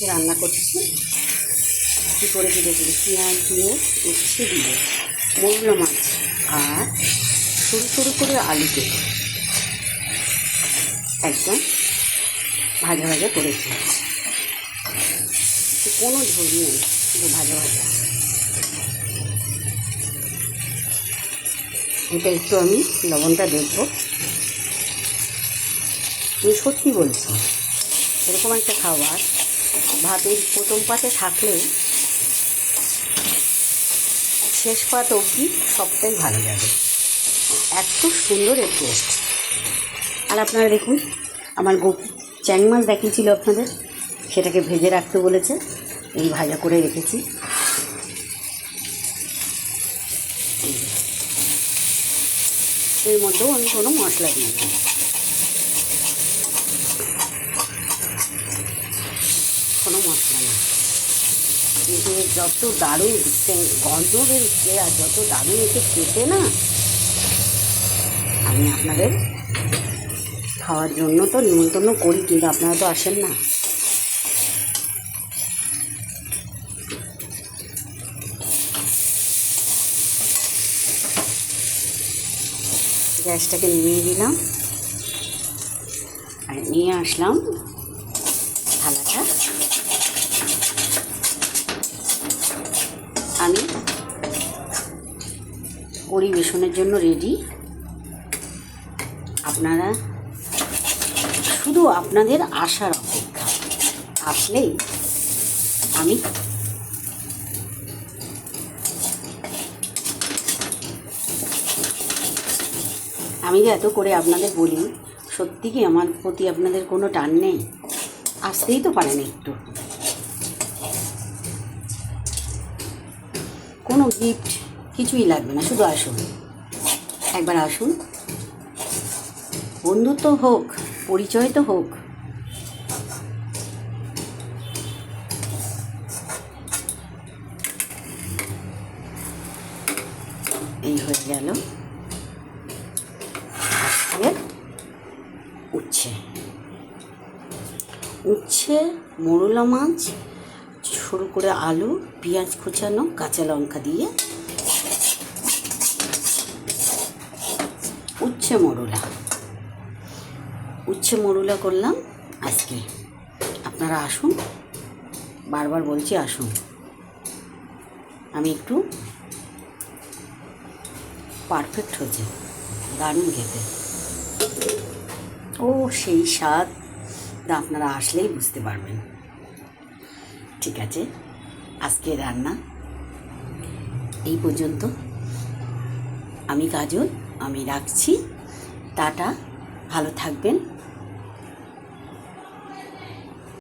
আজকে রান্না করছি। কী করে দেখুন, পেঁয়াজ দিয়ে, উচ্ছে দিয়ে, মৌলা মাছ আর সরু সরু করে আলু কেটে একদম ভাজা ভাজা করেছি। কোনো ঝোল নেই, শুধু ভাজা ভাজা। এটা একটু আমি লবণটা দেখব। আমি সত্যি বলছি, এরকম একটা খাবার ভাতের প্রথম পাতে থাকলে শেষ পাত অবধি সবটাই ভালো লাগে। এত সুন্দর এর টেস্ট। আর আপনারা দেখুন, আমার চ্যাং মাছ দেখিয়েছিল আপনাদের, সেটাকে ভেজে রাখতে বলেছে, এই ভাজা করে রেখেছি। এর মধ্যেও আমি কোনো মশলা দিইনি, কোনো মশলা না। কিন্তু যত দারুণ গন্ধ বেরোচ্ছে আর যত দারুণ এসে খেতে না, আমি আপনাদের খাওয়ার জন্য তো নিমন্ত্রণ করি, কিন্তু আপনারা তো আসেন না। গ্যাসটাকে নিভিয়ে দিলাম আর নিয়ে আসলাম থালাটা। আমি পরিবেশনের জন্য রেডি। আপনারা শুধু আপনাদের আসার অপেক্ষা, আসলেই আমি যে এত করে আপনাদের বলি, সত্যি কি আমার প্রতি আপনাদের কোনো টান নেই? আসতেই তো পারেন একটু। কোনো গিফট কিছুই লাগবে না, শুধু আসুন, একবার আসুন। বন্ধুত্ব হোক, পরিচয় তো হোক। এই হয়ে গেল উচ্ছে, মোরলা মাছ, সরু করে আলু, পেঁয়াজ কুচানো, কাঁচা লঙ্কা দিয়ে উচ্ছে মোরলা করলাম আজকে। আপনারা আসুন, বারবার বলছি আসুন। আমি একটু পারফেক্ট হয়েছে, দারুণ খেতে। ও সেই স্বাদ আপনারা আসলেই বুঝতে পারবেন। ঠিক আছে, আজকে রান্না এই পর্যন্ত। আমি কাজল, আমি রাখছি। টাটা, ভালো থাকবেন।